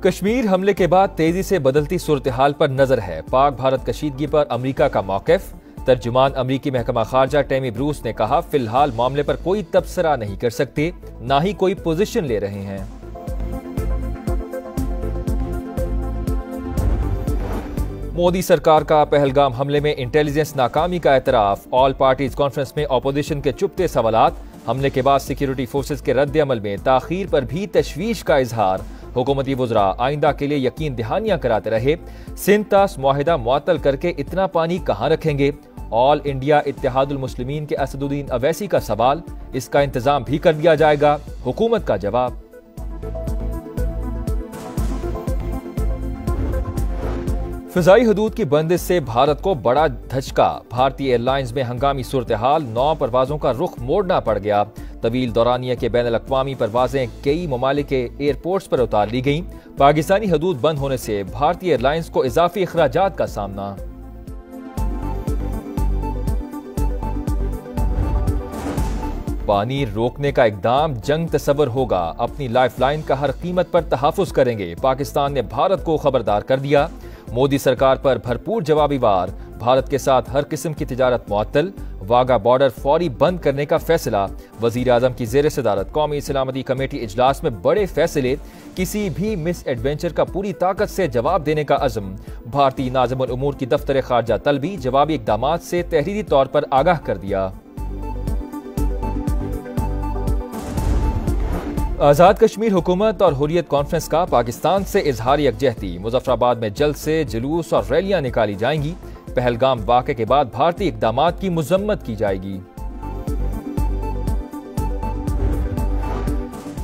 कश्मीर हमले के बाद तेजी से बदलती सूरत हाल पर नजर है। पाक भारत कशीदगी पर अमरीका का मौक़िफ़। तर्जुमान अमरीकी महकमा खारजा टेमी ब्रूस ने कहा, फिलहाल मामले पर कोई तबसरा नहीं कर सकते, ना ही कोई पोजीशन ले रहे हैं। मोदी सरकार का पहलगाम हमले में इंटेलिजेंस नाकामी का एतराफ। ऑल पार्टीज कॉन्फ्रेंस में अपोजिशन के चुपते सवालात। हमले के बाद सिक्योरिटी फोर्सेज के रद्द अमल में ताखीर पर भी तशवीश का इजहार। हुकूमती वुज़रा आइंदा के लिए यकीन दहानियां कराते रहे। सिंध तास मुआहिदा मुअत्तल करके इतना पानी कहां रखेंगे? ऑल इंडिया इत्तेहादुल मुस्लिमीन के असदुद्दीन अवैसी का सवाल, इसका इंतजाम भी कर दिया जाएगा, हुकूमत का जवाब। फिजाई हदूद की बंदिश से भारत को बड़ा धचका। भारतीय एयरलाइंस में हंगामी सूरत हाल, 9 परवाजों का रुख मोड़ना पड़ गया। तवील दौरानिया के बैन अल-अक़वामी परवाजें कई ममालिक के एयरपोर्ट्स पर उतार ली गईं। पाकिस्तानी हदूद बंद होने से भारतीय एयरलाइंस को इजाफी अखराजात का सामना। पानी रोकने का इकदाम जंग तस्वर होगा। अपनी लाइफलाइन का हर कीमत पर तहफ़्फ़ुज़ करेंगे। पाकिस्तान ने भारत को खबरदार कर दिया। मोदी सरकार पर भरपूर जवाबी वार। भारत के साथ हर किस्म की तिजारत मुअत्तल। वाघा बॉर्डर फौरी बंद करने का फैसला। वजीर आजम की जेर सदारत कौमी सलामती कमेटी इजलास में बड़े फैसले। किसी भी मिस एडवेंचर का पूरी ताकत से जवाब देने का अज़म। भारतीय नाज़िमुल उमूर की दफ्तर खारजा तलबी जवाबी इक़दामात से तहरीरी तौर पर आगाह कर दिया। आज़ाद कश्मीर हुकूमत और हुर्रियत कॉन्फ्रेंस का पाकिस्तान से इजहार यकजहती। मुजफ्फराबाद में जल्द से जुलूस और रैलियां निकाली जाएंगी। पहलगाम वाक़े के बाद भारतीय इक़दामात की मुज़म्मत की जाएगी।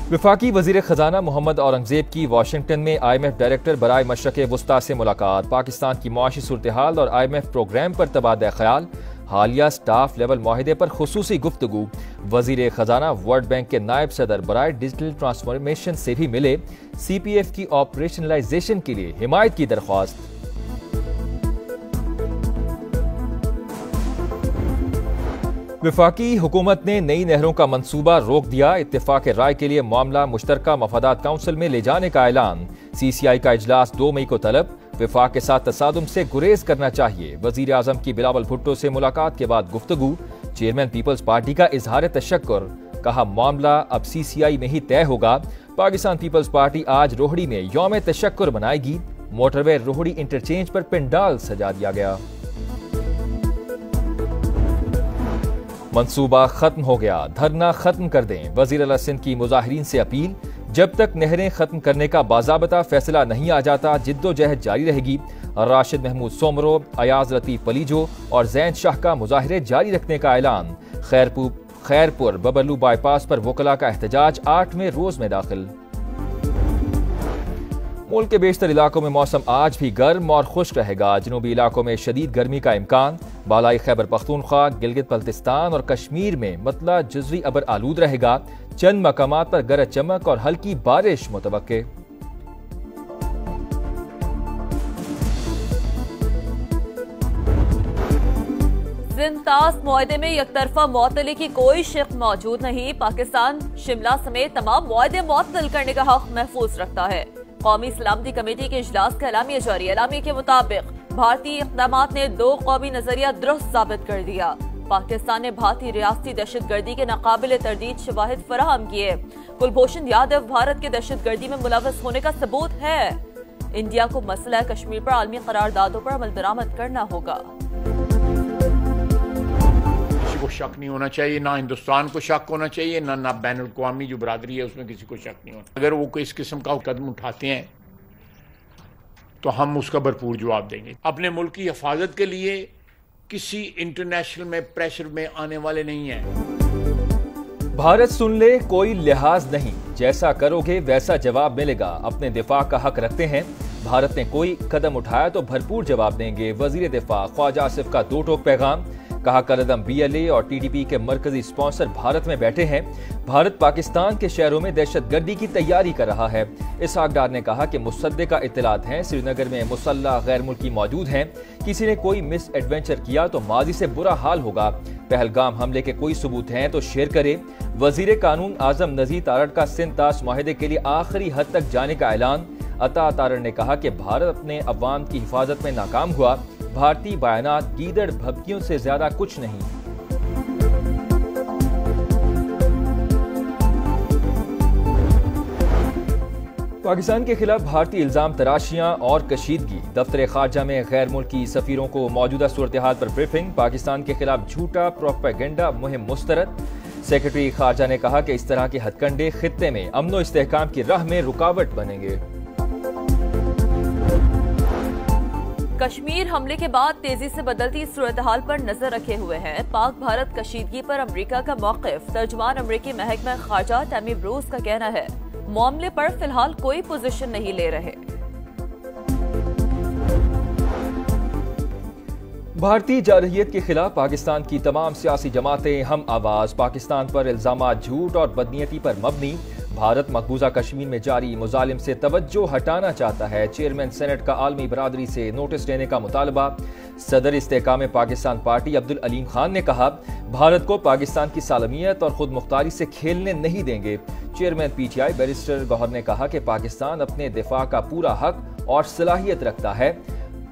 वफाकी वज़ीर ख़जाना मोहम्मद औरंगज़ेब की वाशिंगटन में IMF डायरेक्टर बराए मशरक़ वुस्ता से मुलाकात। पाकिस्तान की मुआशी सूरत हाल और IMF प्रोग्राम पर तबादला ख्याल। हालिया स्टाफ लेवल माहिदे पर खुसूसी गुफ्तगू। वज़ीर ख़जाना वर्ल्ड बैंक के नायब सदर बराए डिजिटल ट्रांसफॉर्मेशन से भी मिले। CPF की ऑपरेशनलाइजेशन के लिए हिमायत की दरख्वास्त। वफाकी हुकूमत ने नई नहरों का मंसूबा रोक दिया। इत्तेफाक राय के लिए मामला मुश्तरका मफादात काउंसिल में ले जाने का ऐलान। CCI का इजलास 2 मई को तलब। वफाक के साथ तसादुम से गुरेज करना चाहिए। वजीर आजम की बिलावल भुट्टो से मुलाकात के बाद गुफ्तगू। चेयरमैन पीपल्स पार्टी का इजहार तशक्कुर। कहा, मामला अब CCI में ही तय होगा। पाकिस्तान पीपल्स पार्टी आज रोहड़ी में यौम तशक्कुर मनाएगी। मोटरवे रोहड़ी इंटरचेंज पर पिंडाल सजा दिया गया। मंसूबा खत्म हो गया, धरना खत्म कर दें। वजीर आला सिंध की मुजाहिरीन से अपील। जब तक नहरें खत्म करने का बाज़ाबता फैसला नहीं आ जाता, जिद्दोजहद जारी रहेगी। राशिद महमूद सोमरो, अयाज लतीफ पलीजो और जैन शाह का मुजाहिरे जारी रखने का ऐलान। खैरपुर बबलू बाईपास पर वकला का एहतजाज 8वें रोज में दाखिल। मुल्क के बेशतर इलाकों में मौसम आज भी गर्म और खुश्क रहेगा। जनूबी इलाकों में शदीद गर्मी का इम्कान। बालाई खैबर पख्तूनख्वा, गिलगित बल्तिस्तान और कश्मीर में मतला जुज़वी अबर आलूद रहेगा। चंद मकामात पर गरज चमक और हल्की बारिश मुतवक्के। सिंध तास मुआहदे में यकतरफा मुअत्तली की कोई शिक मौजूद नहीं। पाकिस्तान शिमला समेत तमाम मुआहदे मुअत्तल करने का हक महफूज रखता है। कौमी सलामती कमेटी के इजलास का एलामिया जारी। एलामिया के मुताबिक भारतीय इक़दामात ने 2 कौमी नजरिया दुरुस्त साबित कर दिया। पाकिस्तान ने भारतीय रियासती दहशतगर्दी के नाकाबिल तरदीद शवाहिद फराहम किए। कुलभूषण यादव भारत के दहशतगर्दी में मुलव्वस होने का सबूत है। इंडिया को मसला कश्मीर पर आलमी करारदादों पर अमल दरामद करना होगा। किसी को शक नहीं होना चाहिए, ना हिंदुस्तान को शक होना चाहिए, ना बैन अल-अक़वामी जो बरादरी है उसमें किसी को शक नहीं होना। अगर वो इस किस्म का कदम उठाते हैं तो हम उसका भरपूर जवाब देंगे। अपने मुल्क की हिफाजत के लिए किसी इंटरनेशनल में प्रेशर में आने वाले नहीं हैं। भारत सुन ले, कोई लिहाज नहीं। जैसा करोगे वैसा जवाब मिलेगा। अपने दिफा का हक रखते हैं। भारत ने कोई कदम उठाया तो भरपूर जवाब देंगे। वजीर दिफा ख्वाजा आसिफ का 2 टोक पैगाम। कहा, कलदम BLA और TTP के मरकजी स्पॉन्सर भारत में बैठे हैं। भारत पाकिस्तान के शहरों में दहशतगर्दी की तैयारी कर रहा है। इसहाक डार ने कहा कि मुसद्दिका इत्तलात हैं, श्रीनगर में मुसल्लह गैर मुल्की मौजूद हैं। किसी ने कोई मिस एडवेंचर किया तो माजी से बुरा हाल होगा। पहलगाम हमले के कोई सबूत हैं तो शेयर करे। वजीर कानून आजम नजीर तारड़ का सिंध तास मुआहदे के लिए आखिरी हद तक जाने का ऐलान। अता तारण ने कहा कि भारत अपने अवाम की हिफाजत में नाकाम हुआ। भारतीय बयानात गीदड़ भभकियों से ज्यादा कुछ नहीं। पाकिस्तान के खिलाफ भारतीय इल्जाम तराशियां और कशीदगी। दफ्तर खारजा में गैर मुल्की सफीरों को मौजूदा सूरत हाल पर ब्रीफिंग। पाकिस्तान के खिलाफ झूठा प्रोपेगेंडा मुहिम मुस्तरद। सेक्रेटरी खारजा ने कहा कि इस तरह के हथकंडे खित्ते में अमन व इस्तेहकाम की राह में रुकावट बनेंगे। कश्मीर हमले के बाद तेजी से बदलती सूरत हाल पर नजर रखे हुए हैं। पाक भारत कशीदगी पर अमेरिका का मौक़िफ़। तर्जुमान अमेरिकी महकमा खारजा टैमी ब्रूस का कहना है मामले पर फिलहाल कोई पोजीशन नहीं ले रहे। भारतीय जारहियत के खिलाफ पाकिस्तान की तमाम सियासी जमातें हम आवाज। पाकिस्तान पर इल्जामात झूठ और बदनीयती पर मबनी। भारत मकबूजा कश्मीर में जारी मुजालिम से तवज्जो हटाना चाहता है। चेयरमैन सेनेट का आलमी बरादरी से नोटिस देने का मुतालबा। सदर इस्तेहकाम पाकिस्तान पार्टी अब्दुल अलीम खान ने कहा भारत को पाकिस्तान की सालमियत और खुद मुख्तारी से खेलने नहीं देंगे। चेयरमैन पीटीआई बैरिस्टर गौहर ने कहा कि पाकिस्तान अपने दिफा का पूरा हक और सलाहियत रखता है।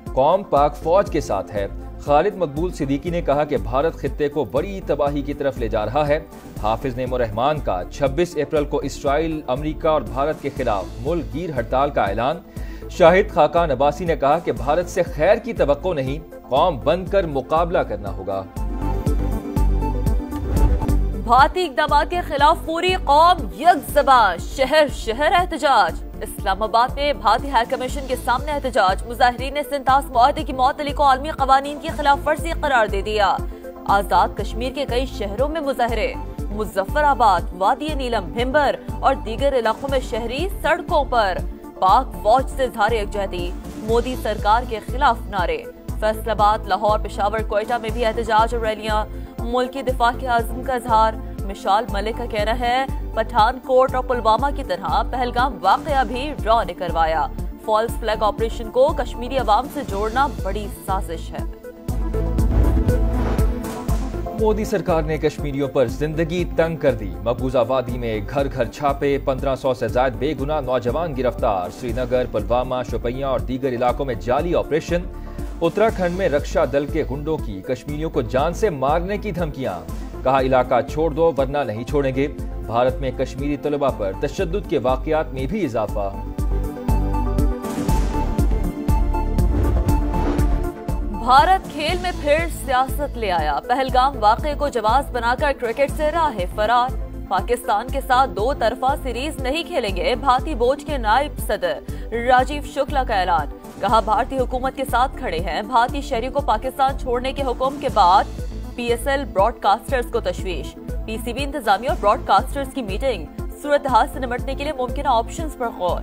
कौम पाक फौज के साथ है। खालिद मकबूल सिद्दीकी ने कहा कि भारत खित्ते को बड़ी तबाही की तरफ ले जा रहा है। हाफिज नेमो रहमान का 26 अप्रैल को इसराइल, अमेरिका और भारत के खिलाफ मुल्क गिर हड़ताल का ऐलान। शाहिद खाकान अब्बासी ने कहा कि भारत से खैर की तवक्को नहीं, कौम बनकर मुकाबला करना होगा। भारतीय इक़दामात के खिलाफ पूरी कौम यकज़बान, शहर शहर एहतजाज। इस्लामाबाद में भारतीय हाई कमीशन के सामने एहतजाज। मुजाहिरीन ने सिंतास मुआहदे की मअतली को आलमी कवानीन की खिलाफ वर्जी करार दे दिया। आजाद कश्मीर के कई शहरों में मुजाहरे। मुजफ्फराबाद, वादी नीलम, भिम्बर और दीगर इलाकों में शहरी सड़कों पर। पाक फौज से इज़हार यकजहती, मोदी सरकार के खिलाफ नारे। फैसलाबाद, लाहौर, पेशावर, कोयटा में भी एहतजाज और रैलियां। मुल्क की दिफा के आज़म का इज़हार। मिशाल मलिक का कहना है पठानकोट और पुलवामा की तरह पहलगाम वाकया भी रॉ ने करवाया। फॉल्स फ्लैग ऑपरेशन को कश्मीरी अवाम से जोड़ना बड़ी साजिश है। मोदी सरकार ने कश्मीरियों पर जिंदगी तंग कर दी। मकबूजा वादी में घर घर छापे। 1500 से ज्यादा बेगुनाह नौजवान गिरफ्तार। श्रीनगर, पुलवामा, शोपियां और दीगर इलाकों में जाली ऑपरेशन। उत्तराखंड में रक्षा दल के गुंडों की कश्मीरियों को जान से मारने की धमकियां। कहा इलाका छोड़ दो वरना नहीं छोड़ेंगे। भारत में कश्मीरी तलबा पर तशद्दुद के वाकयात में भी इजाफा। भारत खेल में फिर सियासत ले आया। पहलगाम वाकये को जवाब बनाकर क्रिकेट से राह फरार। पाकिस्तान के साथ दो तरफा सीरीज नहीं खेलेंगे। भारतीय बोर्ड के नायब सदर राजीव शुक्ला का ऐलान। कहा भारतीय हुकूमत के साथ खड़े हैं। भारतीय शहरियों को पाकिस्तान छोड़ने के हुक्म के बाद पीएसएल ब्रॉडकास्टर्स को तशवीश। पीसीबी इंतजामिया और ब्रॉडकास्टर्स की मीटिंग। सूरत हाल से निपटने के लिए मुमकिन ऑप्शंस पर गौर।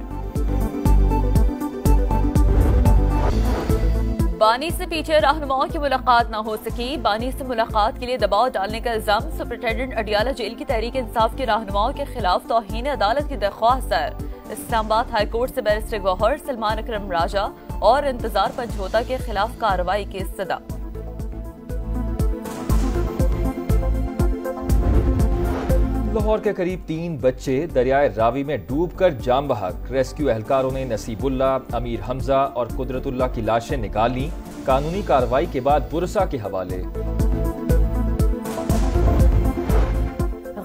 बानी से पीछे रहनुमाओं की मुलाकात न हो सकी। बानी से मुलाकात के लिए दबाव डालने का इल्जाम। सुपरिटेंडेंट अडियाला जेल की तहरीक इंसाफ के रहनुमाओं के खिलाफ तौहीन अदालत की दरख्वास्त है। इस्लामाबाद हाई कोर्ट से बैरिस्टर गौहर, सलमान अकरम राजा और इंतजार पंचहोता के खिलाफ कार्रवाई की सदा। लाहौर के करीब 3 बच्चे दरियाए रावी में डूबकर जाम बहक। रेस्क्यू एहलकारों ने नसीबुल्ला, अमीर हमजा और कुदरतुल्ला की लाशें निकाल लीं। कानूनी कार्रवाई के बाद बुरसा के हवाले।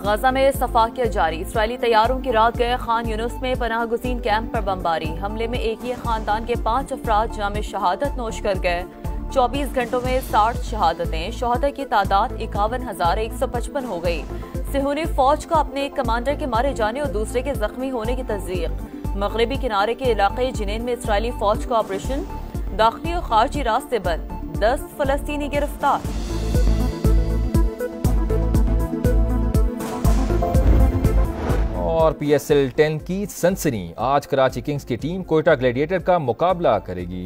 गजा में सफाकिया जारी। इस्राएली तैयारों की रात गए खान यूनुस में पनाह गुज़ीन कैंप पर बमबारी। हमले में एक ही खानदान के 5 अफराद जाम शहादत नोश कर गए। 24 घंटों में 60 शहादतें। शहादत की तादाद 51,155 हो गई। सिहूनी फौज का अपने एक कमांडर के मारे जाने और दूसरे के जख्मी होने की तस्दीक। मगरबी किनारे के इलाके जिनेन में इस्राएली फौज का ऑपरेशन। दाखिली और खारजी रास्ते बंद। 10 फलस्तीनी गिरफ्तार। और PSL 10 की सनसनी। आज कराची किंग्स की टीम कोयटा ग्लैडिएटर का मुकाबला करेगी।